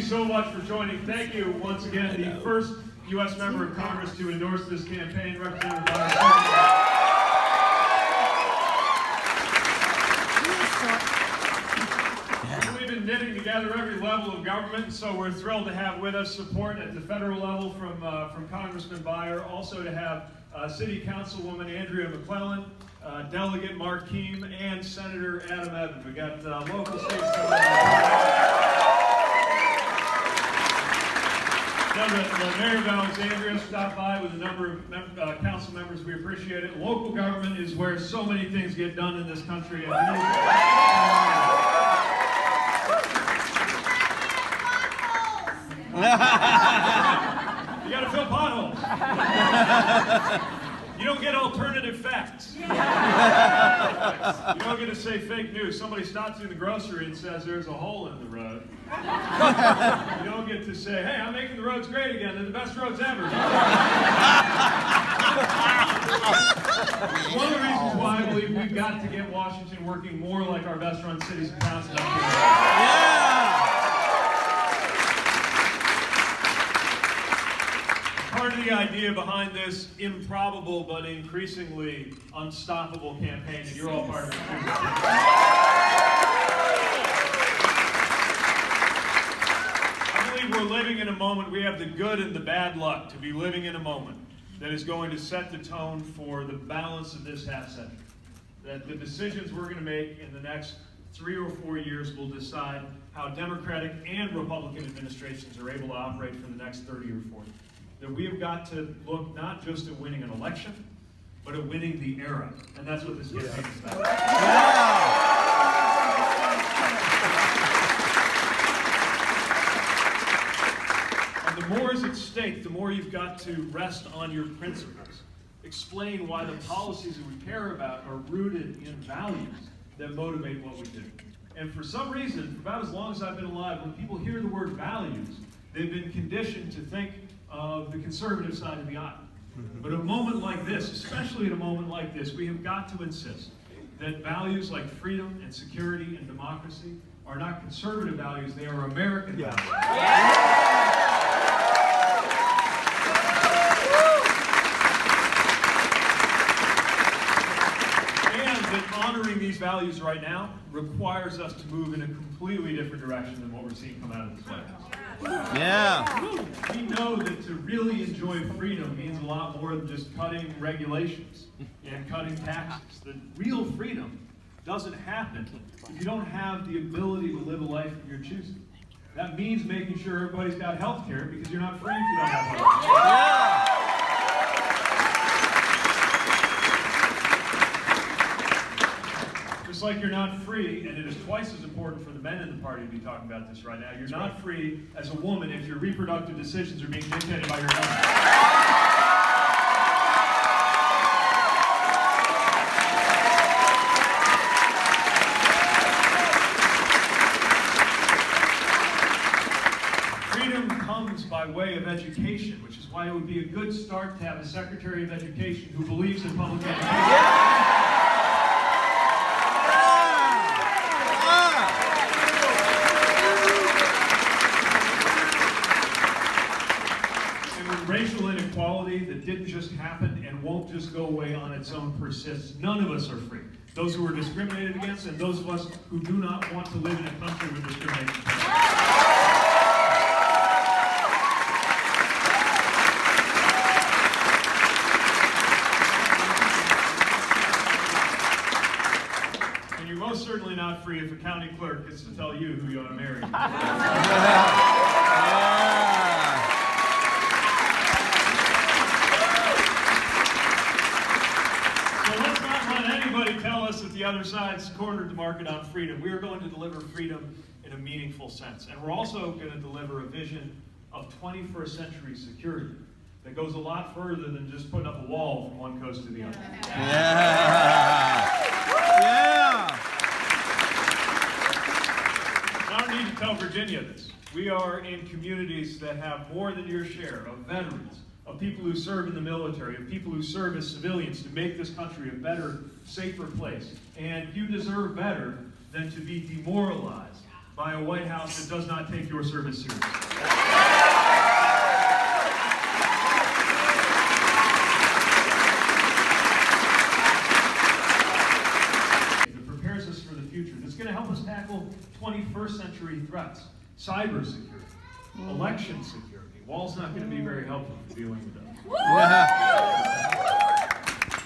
so much for joining. Thank you once again, the first U.S. member of Congress to endorse this campaign, Representative Buttigieg. We've been knitting together every level of government, so we're thrilled to have with us support at the federal level from Congressman Beyer, also to have City Councilwoman Andrea McClellan, Delegate Mark Keem, and Senator Adam Evans. We got local state the Mayor of Alexandria stopped by with a number of council members. We appreciate it. Local government is where so many things get done in this country. And you got to fill potholes. You don't get alternative facts. You don't get to say fake news. Somebody stops you in the grocery and says there's a hole in the road. You don't get to say, hey, I'm making the roads great again. They're the best roads ever. One of the reasons why I believe we've got to get Washington working more like our best run cities and towns. Part of the idea behind this improbable but increasingly unstoppable campaign that you're all part of. I believe we're living in a moment, we have the good and the bad luck to be living in a moment that is going to set the tone for the balance of this half century. That the decisions we're going to make in the next 3 or 4 years will decide how Democratic and Republican administrations are able to operate for the next 30 or 40. That we have got to look not just at winning an election, but at winning the era. And that's what this campaign is about. And the more is at stake, the more you've got to rest on your principles. Explain why the policies that we care about are rooted in values that motivate what we do. And for some reason, for about as long as I've been alive, when people hear the word values, they've been conditioned to think of the conservative side of the aisle. But at a moment like this, especially at a moment like this, we have got to insist that values like freedom and security and democracy are not conservative values, they are American values. And that honoring these values right now requires us to move in a completely different direction than what we're seeing come out of this White House. Yeah. We know that to really enjoy freedom means a lot more than just cutting regulations and cutting taxes. That real freedom doesn't happen if you don't have the ability to live a life of your choosing. That means making sure everybody's got health care because you're not free if you don't have health care. Yeah. Just like you're not free, and it is twice as important for the men in the party to be talking about this right now, you're not free as a woman if your reproductive decisions are being dictated by your husband. Freedom comes by way of education, which is why it would be a good start to have a Secretary of Education who believes in public education. Racial inequality that didn't just happen and won't just go away on its own persists. None of us are free. Those who are discriminated against and those of us who do not want to live in a country with discrimination. And you're most certainly not free if a county clerk gets to tell you who you ought to marry. Tell us that the other side's cornered the market on freedom. We are going to deliver freedom in a meaningful sense. And we're also going to deliver a vision of 21st century security that goes a lot further than just putting up a wall from one coast to the other. Yeah. Yeah. I don't need to tell Virginia this. We are in communities that have more than your share of veterans, of people who serve in the military, of people who serve as civilians to make this country a better, safer place. And you deserve better than to be demoralized by a White House that does not take your service seriously. That prepares us for the future, that's going to help us tackle 21st century threats, cybersecurity, election security. Wall's not going to be very helpful for dealing with those.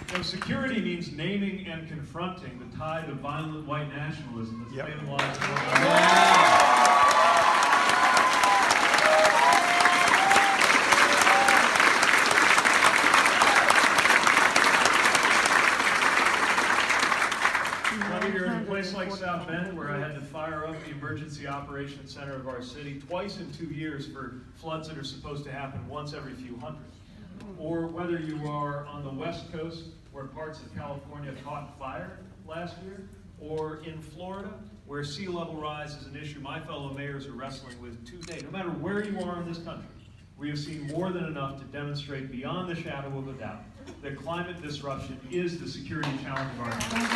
You know, security means naming and confronting the tide of violent white nationalism that's claiming lives of whether you're in a place like South Bend, where I had to fire up the emergency operations center of our city twice in 2 years for floods that are supposed to happen once every few hundred, or whether you are on the West Coast, where parts of California caught fire last year, or in Florida, where sea level rise is an issue my fellow mayors are wrestling with today. No matter where you are in this country, we have seen more than enough to demonstrate beyond the shadow of a doubt that climate disruption is the security challenge of our time.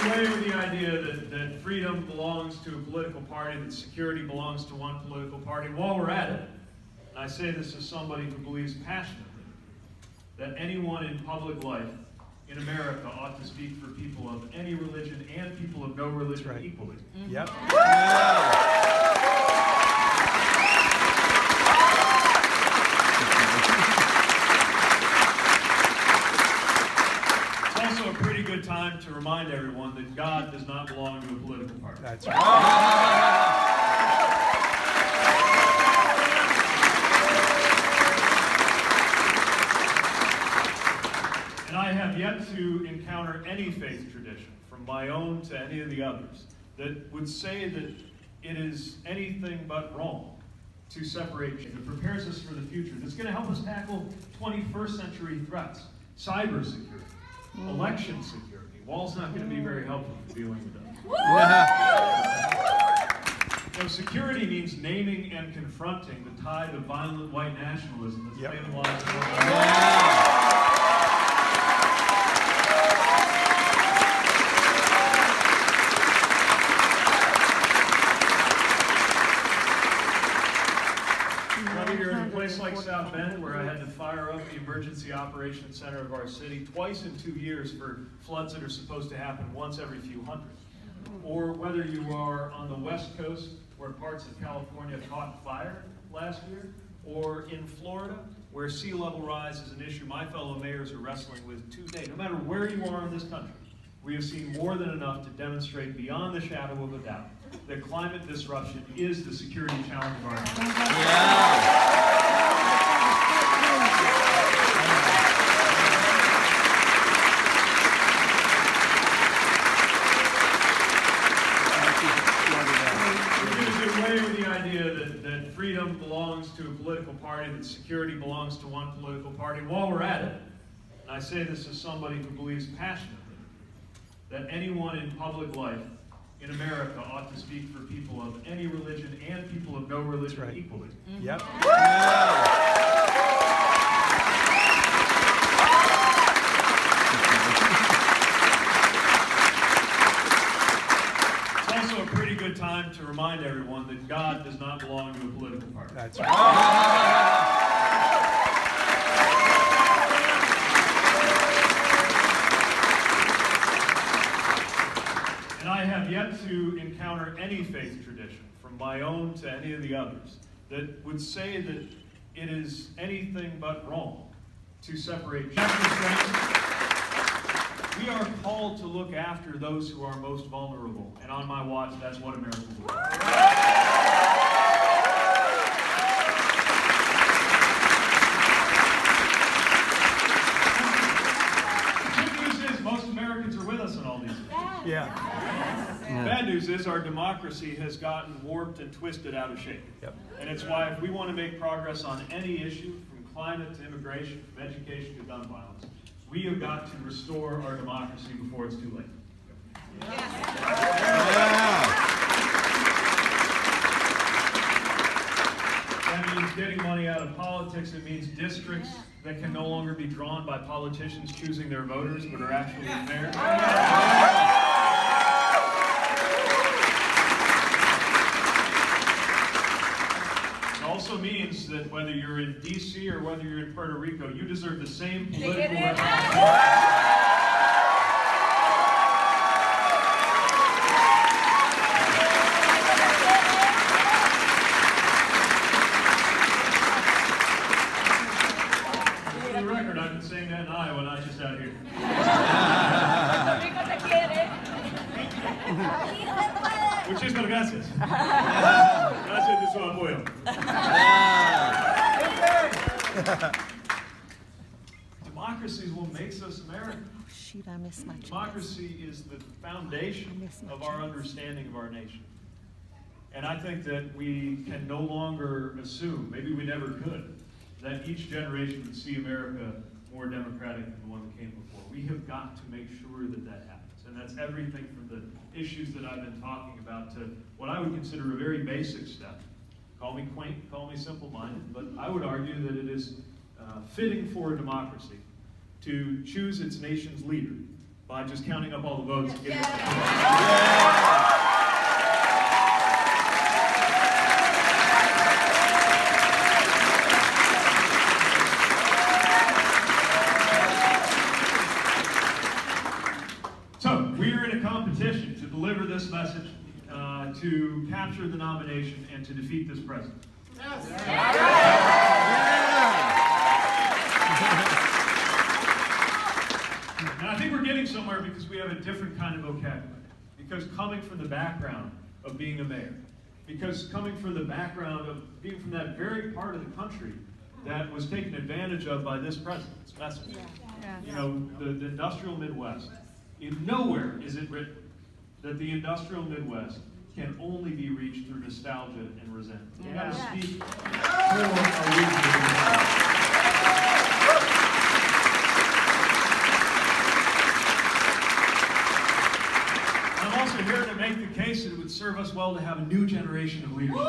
With the idea that freedom belongs to a political party, that security belongs to one political party. While we're at it, and I say this as somebody who believes passionately that anyone in public life in America ought to speak for people of any religion and people of no religion equally. Yep. Also a pretty good time to remind everyone that God does not belong to a political party. That's right. And I have yet to encounter any faith tradition, from my own to any of the others, that would say that it is anything but wrong to separate, that prepares us for the future, that's going to help us tackle 21st century threats, cybersecurity, election security. Wall's not going to be very helpful for dealing with those. You know, security means naming and confronting the tide of violent white nationalism that's claiming lives of whether you're in a place like South Bend, where I had to fire up the emergency operations center of our city twice in 2 years for floods that are supposed to happen once every few hundred, or whether you are on the West Coast, where parts of California caught fire last year, or in Florida, where sea level rise is an issue my fellow mayors are wrestling with today. No matter where you are in this country, we have seen more than enough to demonstrate beyond the shadow of a doubt that climate disruption is the security challenge of our time. With the idea that freedom belongs to a political party, that security belongs to one political party. While we're at it, and I say this as somebody who believes passionately that anyone in public life in America ought to speak for people of any religion and people of no religion equally. Yep. Also a pretty good time to remind everyone that God does not belong to a political party. That's right. And I have yet to encounter any faith tradition, from my own to any of the others, that would say that it is anything but wrong to separate chapter. We are called to look after those who are most vulnerable, and on my watch, that's what America will do. The good news is most Americans are with us in all these things. Yeah. Bad news is our democracy has gotten warped and twisted out of shape. Yep. And it's why if we want to make progress on any issue, from climate to immigration, from education to gun violence, we have got to restore our democracy before it's too late. getting money out of politics. It means districts that can no longer be drawn by politicians choosing their voters, but are actually fair. It also means that whether you're in D.C. or whether you're in Puerto Rico, you deserve the same political representation. For the record, I've been saying that in Iowa, not just out here. Muchísimas gracias. Gracias de su apoyo. Democracy is what makes us American. Shoot, I missed my chance. Democracy is the foundation of our understanding of our nation. And I think that we can no longer assume, maybe we never could, that each generation would see America more democratic than the one that came before. We have got to make sure that that happens. And that's everything from the issues that I've been talking about to what I would consider a very basic step. Call me quaint, call me simple-minded, but I would argue that it is fitting for a democracy to choose its nation's leader by just counting up all the votes and getting So, we're in a competition to deliver this message, to capture the nomination, and to defeat this president. And I think we're getting somewhere because we have a different kind of vocabulary. Because coming from the background of being a mayor, because coming from the background of being from that very part of the country that was taken advantage of by this president's message. You know, the industrial Midwest. Nowhere is it written that the industrial Midwest can only be reached through nostalgia and resentment. We got to speak for our region. I'm also here to make the case that it would serve us well to have a new generation of leadership.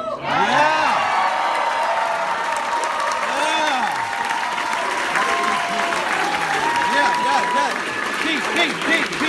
Pete.